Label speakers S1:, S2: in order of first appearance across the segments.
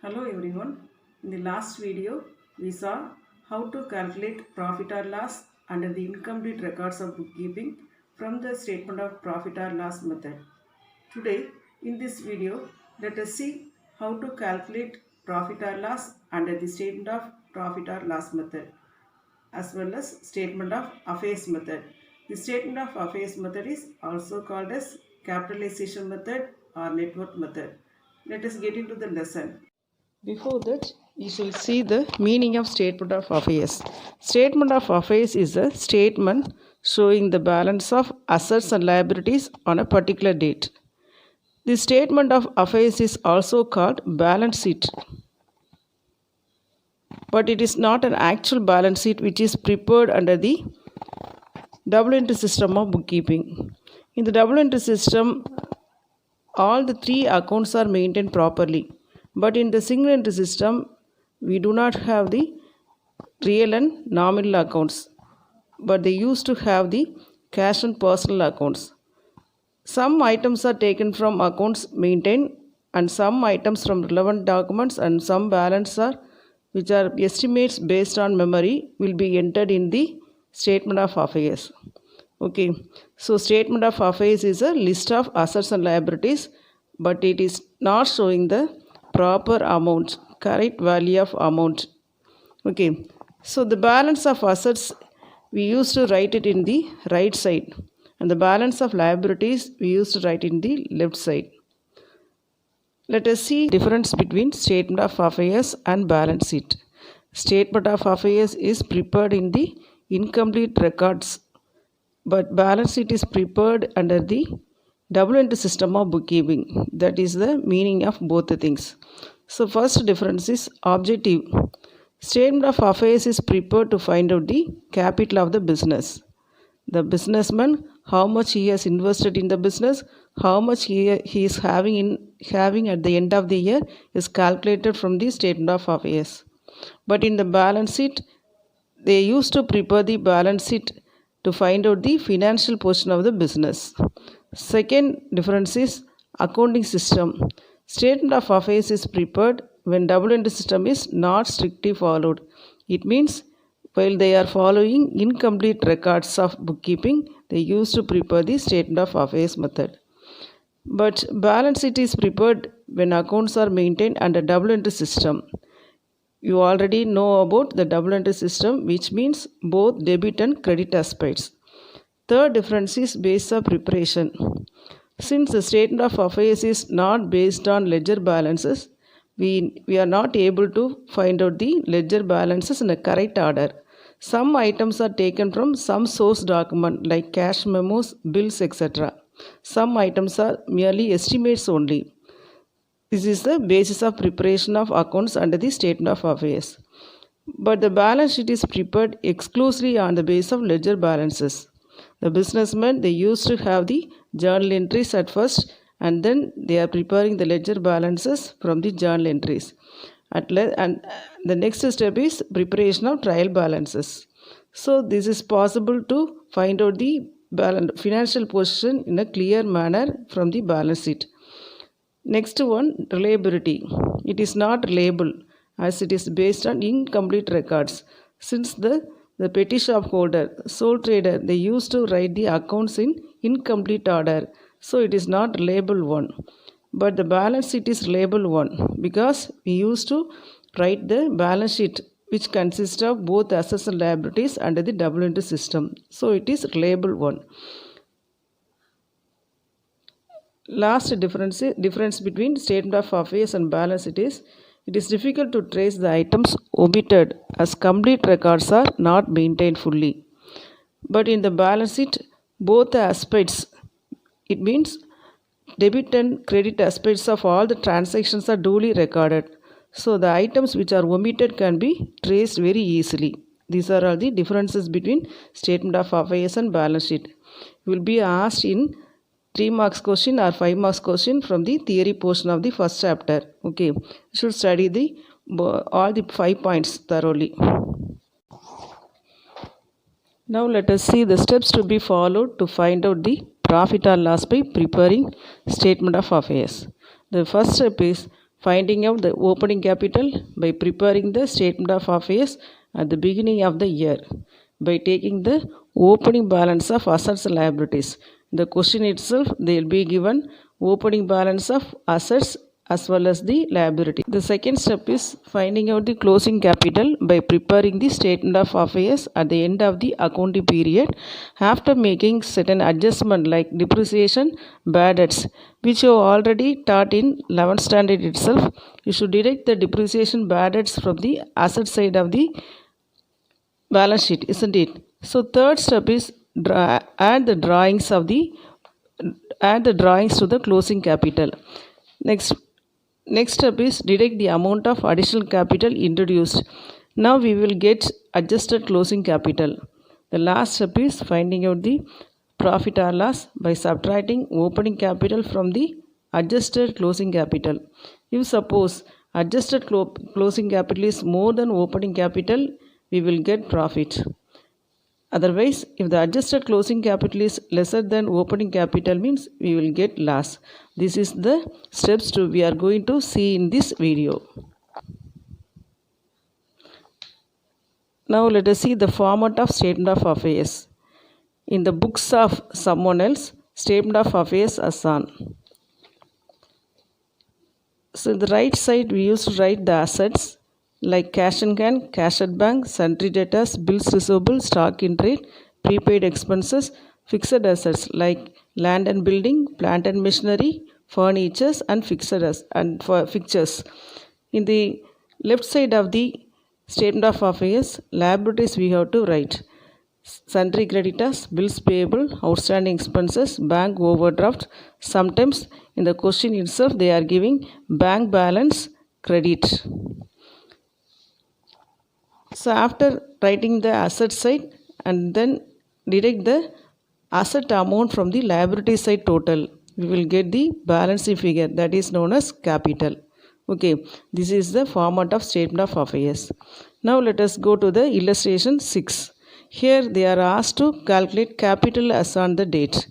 S1: Hello everyone. In the last video, we saw how to calculate profit or loss under the incomplete records of bookkeeping from the statement of profit or loss method. Today, in this video, let us see how to calculate profit or loss under the statement of profit or loss method as well as statement of affairs method. The statement of affairs method is also called as capitalization method or net worth method. Let us get into the lesson. Before that, you shall see the meaning of statement of affairs. Statement of affairs is a statement showing the balance of assets and liabilities on a particular date. The statement of affairs is also called balance sheet, but it is not an actual balance sheet which is prepared under the double entry system of bookkeeping. In the double entry system, all the three accounts are maintained properly. But in the single entry system, we do not have the real and nominal accounts, but they used to have the cash and personal accounts. Some items are taken from accounts maintained and some items from relevant documents, and some balance are which are estimates based on memory will be entered in the statement of affairs. Okay, so statement of affairs is a list of assets and liabilities, but it is not showing the proper amount, correct value of amount. Okay, so the balance of assets we used to write it in the right side, and the balance of liabilities we used to write in the left side. Let us see difference between statement of affairs and balance sheet. Statement of affairs is prepared in the incomplete records, but balance sheet is prepared under the double entry system of bookkeeping. That is the meaning of both the things. So first difference is objective. Statement of affairs is prepared to find out the capital of the business. The businessman, how much he has invested in the business, how much he is having at the end of the year is calculated from the statement of affairs. But in the balance sheet, they used to prepare the balance sheet to find out the financial portion of the business. Second difference is accounting system. Statement of affairs is prepared when double entry system is not strictly followed. It means while they are following incomplete records of bookkeeping, they used to prepare the statement of affairs method. But balance sheet is prepared when accounts are maintained under double entry system. You already know about the double entry system, which means both debit and credit aspects. Third difference is base of preparation. Since the statement of affairs is not based on ledger balances, we are not able to find out the ledger balances in a correct order. Some items are taken from some source document like cash memos, bills, etc. Some items are merely estimates only. This is the basis of preparation of accounts under the statement of affairs. But the balance sheet is prepared exclusively on the basis of ledger balances. The businessmen, they used to have the journal entries at first, and then they are preparing the ledger balances from the journal entries. And the next step is preparation of trial balances. So this is possible to find out the financial position in a clear manner from the balance sheet. Next one, reliability. It is not reliable as it is based on incomplete records. Since the petty shop holder, sole trader, they used to write the accounts in incomplete order. So it is not reliable one. But the balance sheet is reliable one because we used to write the balance sheet which consists of both assets and liabilities under the double entry system. So it is reliable one. Last difference between statement of affairs and balance sheet is it is difficult to trace the items omitted as complete records are not maintained fully. But in the balance sheet, both the aspects, it means debit and credit aspects of all the transactions are duly recorded. So the items which are omitted can be traced very easily. These are all the differences between statement of affairs and balance sheet. You will be asked in 3 marks question or 5 marks question from the theory portion of the first chapter. Okay, you should study all the 5 points thoroughly. Now let us see the steps to be followed to find out the profit or loss by preparing statement of affairs. The first step is finding out the opening capital by preparing the statement of affairs at the beginning of the year by taking the opening balance of assets and liabilities. The question itself, they will be given opening balance of assets as well as the liability. The second step is finding out the closing capital by preparing the statement of affairs at the end of the accounting period after making certain adjustment like depreciation, bad debts, which you already taught in 11th standard itself. You should deduct the depreciation, bad debts from the asset side of the balance sheet, isn't it? So third step is add the drawings to the closing capital. Next step is deduct the amount of additional capital introduced. Now we will get adjusted closing capital. The last step is finding out the profit or loss by subtracting opening capital from the adjusted closing capital. If suppose adjusted closing capital is more than opening capital, we will get profit. Otherwise, if the adjusted closing capital is lesser than opening capital, means we will get loss. This is the steps we are going to see in this video. Now let us see the format of statement of affairs. In the books of someone else, statement of affairs are on. So the right side we used to write the assets like cash in hand, cash at bank, sundry debtors, bills receivable, stock in trade, prepaid expenses, fixed assets like land and building, plant and machinery, furnitures and fixtures. In the left side of the statement of affairs, liabilities we have to write sundry creditors, bills payable, outstanding expenses, bank overdraft. Sometimes in the question itself they are giving bank balance credit. So after writing the asset side and then deduct the asset amount from the liability side total, we will get the balancing figure, that is known as capital. Okay, this is the format of statement of affairs. Now let us go to the illustration 6. Here they are asked to calculate capital as on the date.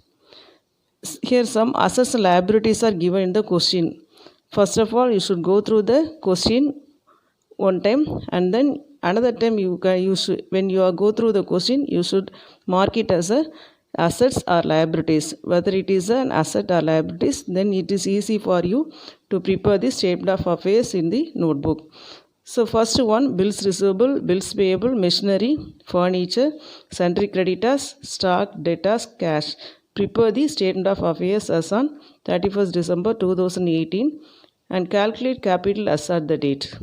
S1: Here some assets and liabilities are given in the question. First of all, you should go through the question one time, and then another time when you go through the question, you should mark it as a assets or liabilities. Whether it is an asset or liabilities, then it is easy for you to prepare the statement of affairs in the notebook. So first one, bills receivable, bills payable, machinery, furniture, sundry creditors, stock, debtors, cash. Prepare the statement of affairs as on 31st December 2018 and calculate capital as at the date.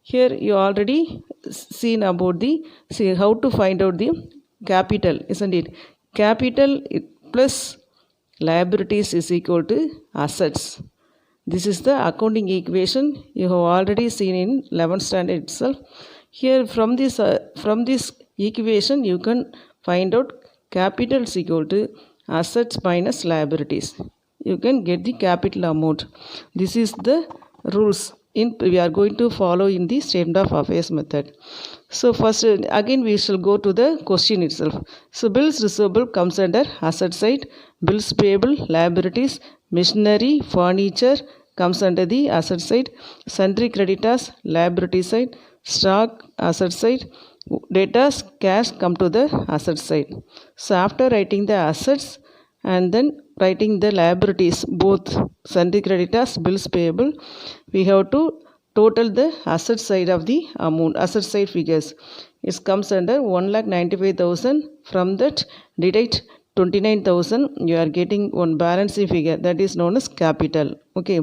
S1: Here you already seen about how to find out the capital, isn't it? Capital plus liabilities is equal to assets. This is the accounting equation you have already seen in 11th standard itself. Here from this equation you can find out capital is equal to assets minus liabilities. You can get the capital amount. This is the rules we are going to follow in the statement of affairs method. So first again we shall go to the question itself. So bills receivable comes under asset side, bills payable, liabilities, machinery, furniture comes under the asset side, sundry creditors, liability side, stock asset side, debtors, cash come to the asset side. So after writing the assets and then writing the liabilities, both sundry creditors, bills payable, we have to total the asset side of the amount, asset side figures. It comes under 1,95,000. From that deduct 29,000. You are getting one balancing figure, that is known as capital. Okay,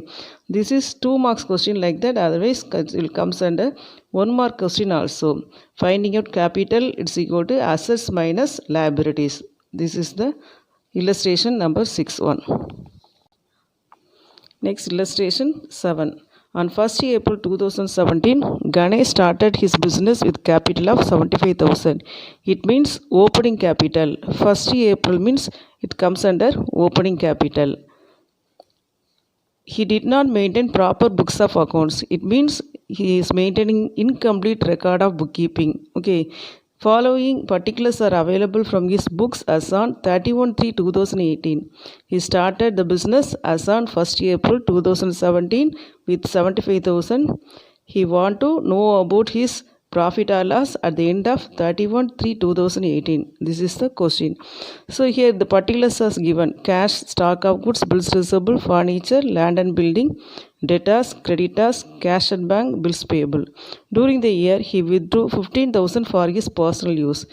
S1: this is 2 marks question like that. Otherwise it will comes under 1 mark question also. Finding out capital, it's equal to assets minus liabilities. This is the illustration number 6.1. Next illustration 7. On 1st April 2017, Ganesh started his business with capital of 75,000. It means opening capital. 1st April means it comes under opening capital. He did not maintain proper books of accounts. It means he is maintaining incomplete record of bookkeeping. Okay. Following particulars are available from his books as on 31/3/2018. He started the business as on 1st April 2017 with 75,000. He want to know about his profit or loss at the end of 31/3/2018. This is the question. So here the particulars are given: cash, stock of goods, bills receivable, furniture, land and building, debtors, creditors, cash at bank, bills payable. During the year, he withdrew 15,000 for his personal use.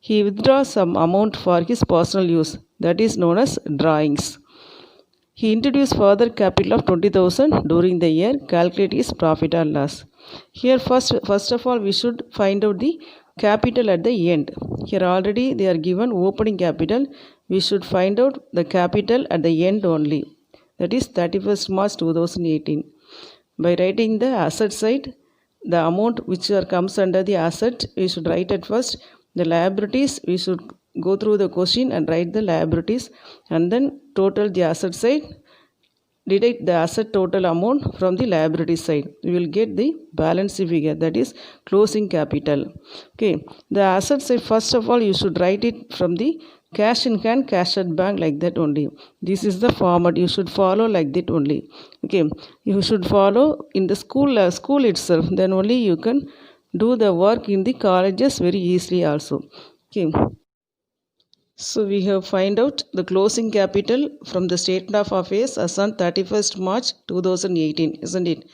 S1: He withdraws some amount for his personal use, that is known as drawings. He introduced further capital of 20,000 during the year. Calculate his profit or loss. Here first of all we should find out the capital at the end. Here already they are given opening capital. We should find out the capital at the end only. That is 31st March 2018. By writing the asset side, the amount which comes under the asset, we should write at first. The liabilities, we should go through the question and write the liabilities, and then total the asset side, deduct the asset total amount from the liability side. We will get the balance figure, that is closing capital. Okay, the asset side, first of all you should write it from the cash in hand, cash at bank, like that only. This is the format you should follow, like that only. Okay, you should follow in the school itself, then only you can do the work in the colleges very easily also. Okay, so we have find out the closing capital from the statement of affairs as on 31st March 2018, isn't it?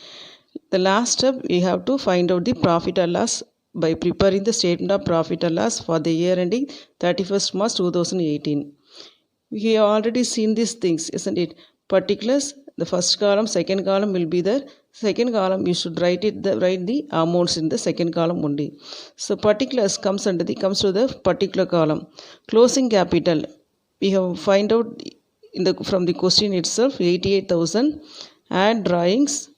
S1: The last step, we have to find out the profit or loss by preparing the statement of profit or loss for the year ending 31st March 2018. We have already seen these things, isn't it? Particulars, the first column, second column will be there. Second column you should write the amounts in the second column only. So particulars comes to the particular column. Closing capital, we have find out from the question itself, 88,000. Add drawings,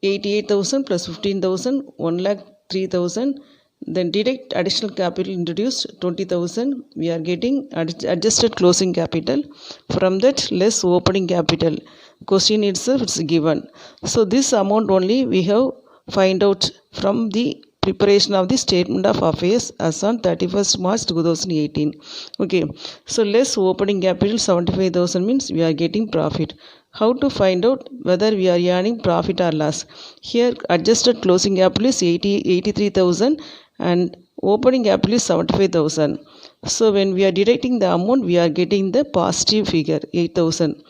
S1: 88,000 plus 15,000, 1,03,000. Then deduct additional capital introduced, 20,000. We are getting adjusted closing capital. From that, less opening capital. Question itself is given. So this amount only we have find out from the preparation of the statement of affairs as on 31st March 2018. Okay, so less opening capital 75,000 means we are getting profit. How to find out whether we are earning profit or loss? Here adjusted closing capital is 83,000 and opening capital is 75,000. So when we are deducting the amount, we are getting the positive figure 8,000.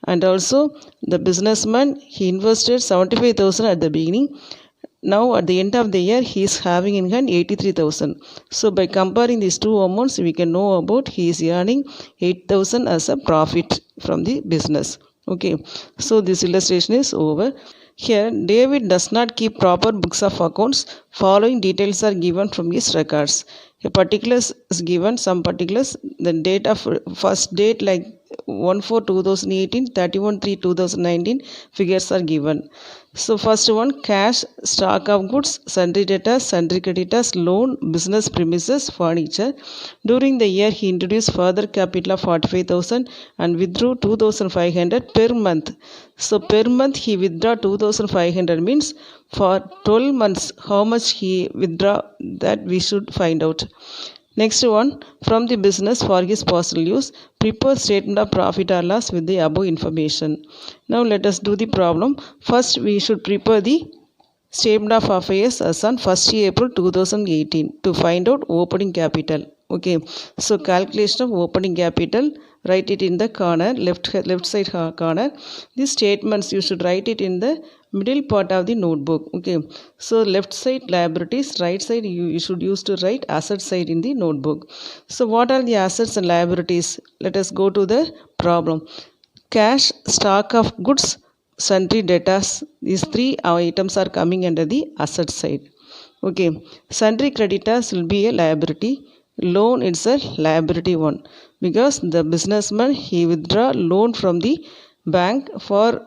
S1: And also the businessman, he invested 75,000 at the beginning. Now at the end of the year he is having in hand 83,000. So by comparing these two amounts, we can know about he is earning 8,000 as a profit from the business. Okay, so this illustration is over. Here David does not keep proper books of accounts. Following details are given from his records. A particulars is given, some particulars, the date of first date like 1/4/2018, 31/3/2019 figures are given. So first one, cash, stock of goods, sundry debtors, sundry creditors, loan, business premises, furniture. During the year he introduced further capital of 45,000 and withdrew 2,500 per month. So per month he withdraw 2,500 means for 12 months how much he withdraw, that we should find out. Next one, from the business for his personal use, prepare statement of profit or loss with the above information. Now let us do the problem. First we should prepare the statement of affairs as on 1st April 2018 to find out opening capital. Okay, so calculation of opening capital, write it in the corner, left side corner. These statements you should write it in the middle part of the notebook. Okay, so left side liabilities, right side you should use to write asset side in the notebook. So what are the assets and liabilities? Let us go to the problem. Cash, stock of goods, sundry debtors, these three items are coming under the asset side. Okay, sundry creditors will be a liability. Loan is a liability one, because the businessman he withdraw loan from the bank for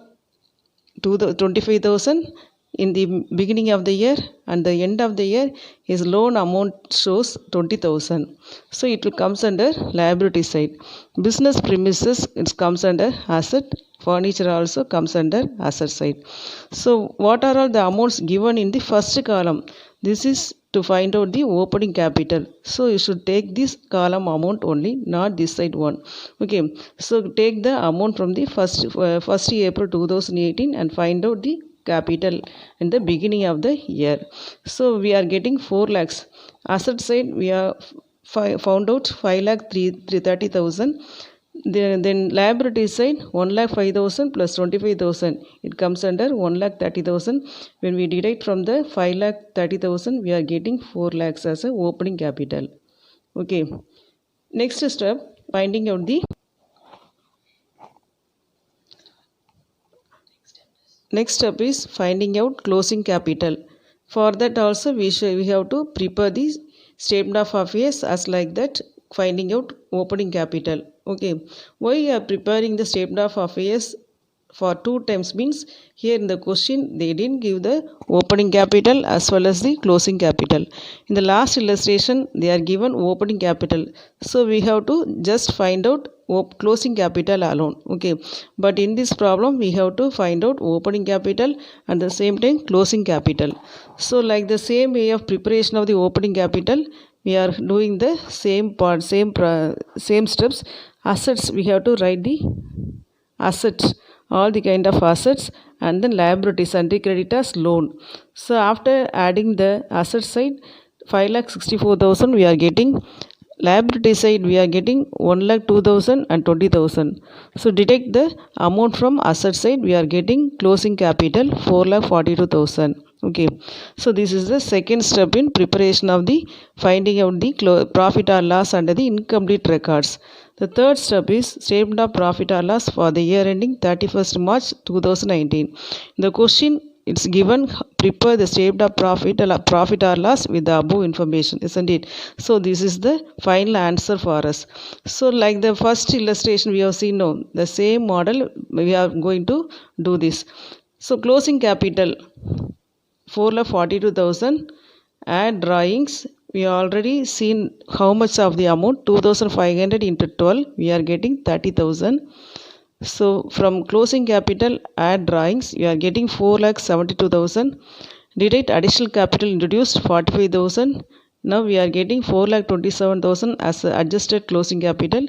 S1: 25,000 in the beginning of the year, and the end of the year his loan amount shows 20,000. So it will comes under liability side. Business premises, it comes under asset. Furniture also comes under asset side. So what are all the amounts given in the first column? This is to find out the opening capital. So you should take this column amount only, not this side one. Okay, so take the amount from the 1st April 2018 and find out the capital in the beginning of the year. So we are getting 4 lakhs. Asset side we are found out 5 lakh 330,000. Then liability side 1,05,000 plus 25,000, it comes under 1,30,000. When we deduct from the 5,30,000, we are getting 4 lakhs as a opening capital. Okay, next step, finding out the next step is finding out closing capital. For that also we have to prepare the statement of affairs as like that, finding out opening capital. Okay, why you are preparing the statement of affairs for 2 times means here in the question they didn't give the opening capital as well as the closing capital. In the last illustration they are given opening capital, so we have to just find out closing capital alone. Okay, but in this problem we have to find out opening capital and the same time closing capital. So like the same way of preparation of the opening capital, we are doing the same part, same steps. Assets, we have to write the assets, all the kind of assets, and then liabilities and the creditors loan. So after adding the asset side 5,64,000 we are getting, liability side we are getting 1,02,000 and 20,000. So deduct the amount from asset side, we are getting closing capital 4,42,000. Okay, so this is the second step in preparation of the finding out the profit or loss under the incomplete records. The third step is statement of profit or loss for the year ending 31st March 2019. The question it's given, prepare the statement of profit or loss with the above information, isn't it? So this is the final answer for us. So like the first illustration we have seen now, the same model we are going to do this. So closing capital 4,42,000, add drawings. We already seen how much of the amount, 2,500 into 12, we are getting 30,000. So from closing capital, add drawings, we are getting 4,72,000. Deduct additional capital introduced 45,000. Now we are getting 4,27,000 as adjusted closing capital.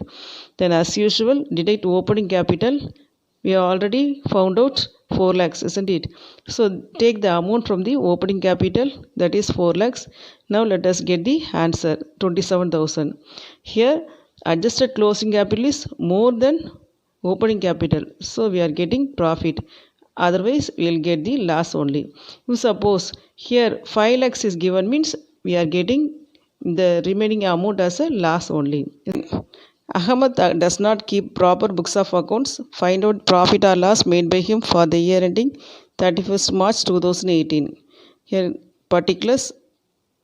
S1: Then as usual, deduct opening capital. We have already found out 4 lakhs, isn't it? So take the amount from the opening capital, that is 4 lakhs. Now let us get the answer, 27,000. Here adjusted closing capital is more than opening capital, so we are getting profit. Otherwise we will get the loss only. If suppose here 5 lakhs is given means we are getting the remaining amount as a loss only. Ahmed does not keep proper books of accounts. Find out profit or loss made by him for the year ending 31st March 2018. Here particulars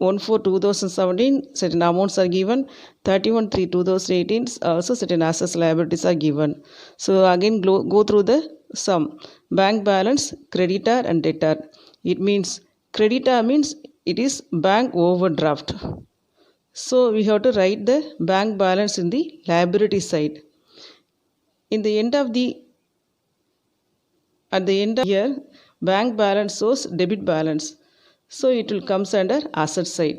S1: 1/4/2017 certain amounts are given, 31/3/2018 also certain assets liabilities are given. So again go through the sum. Bank balance, creditor and debtor. It means creditor means it is bank overdraft. So we have to write the bank balance in the liability side. At the end of the year, bank balance shows debit balance. So it will comes under asset side.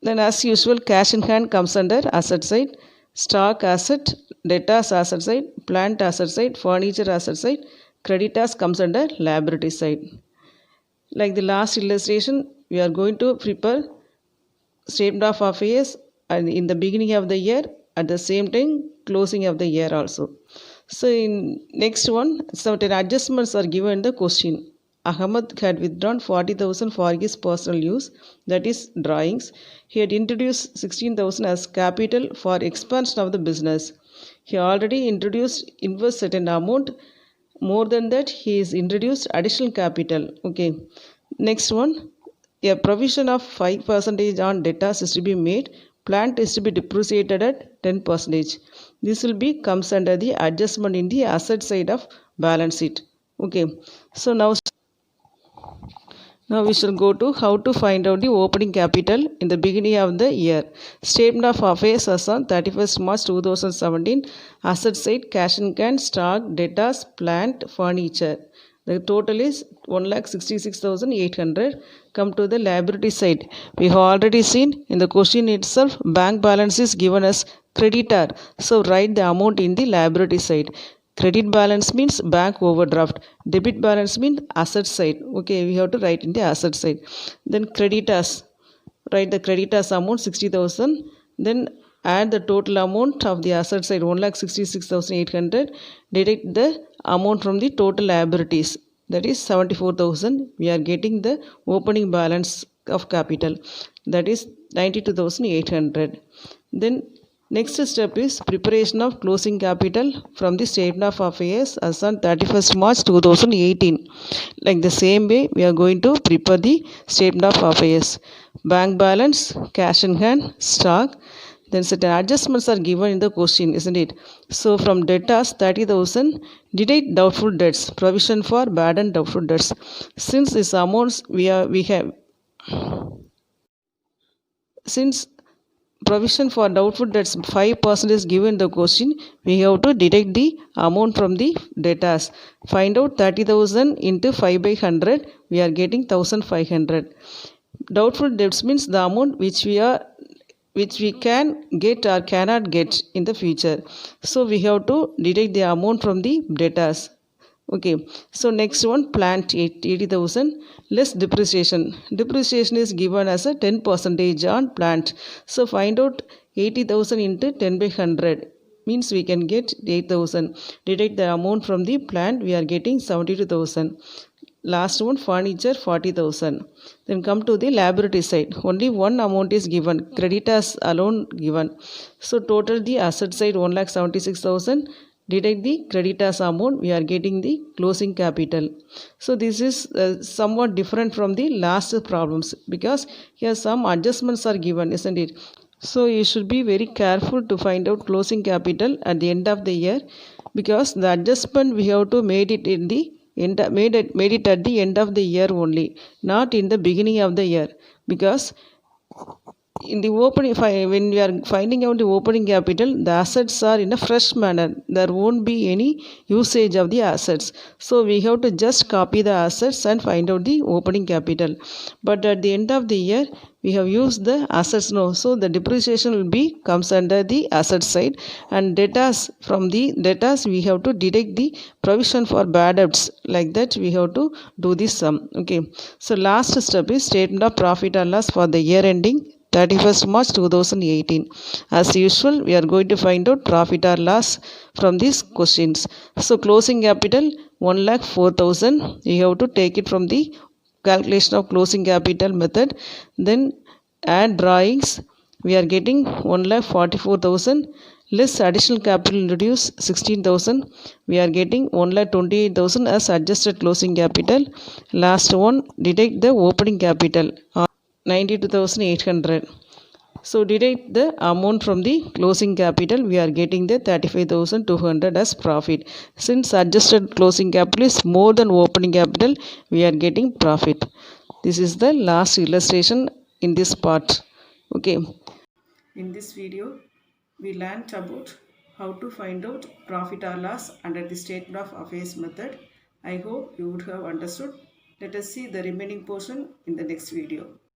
S1: Then as usual, cash in hand comes under asset side. Stock asset, debtors asset side, plant asset side, furniture asset side, creditors comes under liability side. Like the last illustration, we are going to prepare statement of affairs in the beginning of the year, at the same time closing of the year also. So in next one, certain adjustments are given in the question. Ahmed had withdrawn 40,000 for his personal use, that is drawings. He had introduced 16,000 as capital for expansion of the business. He already introduced invest certain amount. More than that, he is introduced additional capital. Okay. Next one, a provision of 5% on debtors is to be made. Plant is to be depreciated at 10%. This will be comes under the adjustment in the asset side of balance sheet. Okay. So now we shall go to how to find out the opening capital in the beginning of the year. Statement of affairs as on 31st March 2017. Asset side, cash in hand, stock, debtors, plant, furniture. The total is 1,66,800. Come to the liability side. We have already seen in the question itself, bank balance is given as creditor. So write the amount in the liability side. Credit balance means bank overdraft. Debit balance means asset side. Okay, we have to write in the asset side. Then creditors. Write the creditors amount 60,000. Then add the total amount of the asset side 1,66,800. Deduct the amount from the total liabilities, that is 74,000. We are getting the opening balance of capital, that is 92,800. Then next step is preparation of closing capital from the statement of affairs as on 31st March 2018. Like the same way, we are going to prepare the statement of affairs. Bank balance, cash in hand, stock. Then certain adjustments are given in the question, isn't it? So from debtors 30,000, deduct doubtful debts, provision for bad and doubtful debts. Since these amounts since provision for doubtful debts 5% is given in the question, we have to deduct the amount from the debtors. Find out 30,000 into 5 by 100, we are getting 1,500. Doubtful debts means the amount which we can get or cannot get in the future. So we have to deduct the amount from the debtors. Okay, so next one, plant 80,000 less depreciation. Depreciation is given as a 10% on plant. So find out 80,000 into 10 by 100 means we can get 8,000. Deduct the amount from the plant, we are getting 72,000. Last one, furniture 40,000. Then come to the liability side. Only one amount is given, creditors alone given. So total the asset side 1,76,000. Deduct the creditors amount, we are getting the closing capital. So this is somewhat different from the last problems because here some adjustments are given, isn't it? So you should be very careful to find out closing capital at the end of the year, because the adjustment we have to made it in the made it at the end of the year only, not in the beginning of the year, because in the opening, when we are finding out the opening capital, the assets are in a fresh manner, there won't be any usage of the assets, so we have to just copy the assets and find out the opening capital. But at the end of the year we have used the assets now, so the depreciation will be comes under the asset side, and debtors, from the debtors we have to deduct the provision for bad debts. Like that we have to do this sum. Okay, so last step is statement of profit and loss for the year ending 31st March 2018. As usual, we are going to find out profit or loss from these questions. So closing capital 1,04,000. You have to take it from the calculation of closing capital method. Then add drawings. We are getting 1,44,000. Less additional capital introduced 16,000. We are getting 1,28,000 as adjusted closing capital. Last one, deduct the opening capital 92,800. So deduct the amount from the closing capital, we are getting the 35,200 as profit. Since adjusted closing capital is more than opening capital, we are getting profit. This is the last illustration in this part. Okay. In this video, we learnt about how to find out profit or loss under the statement of affairs method. I hope you would have understood. Let us see the remaining portion in the next video.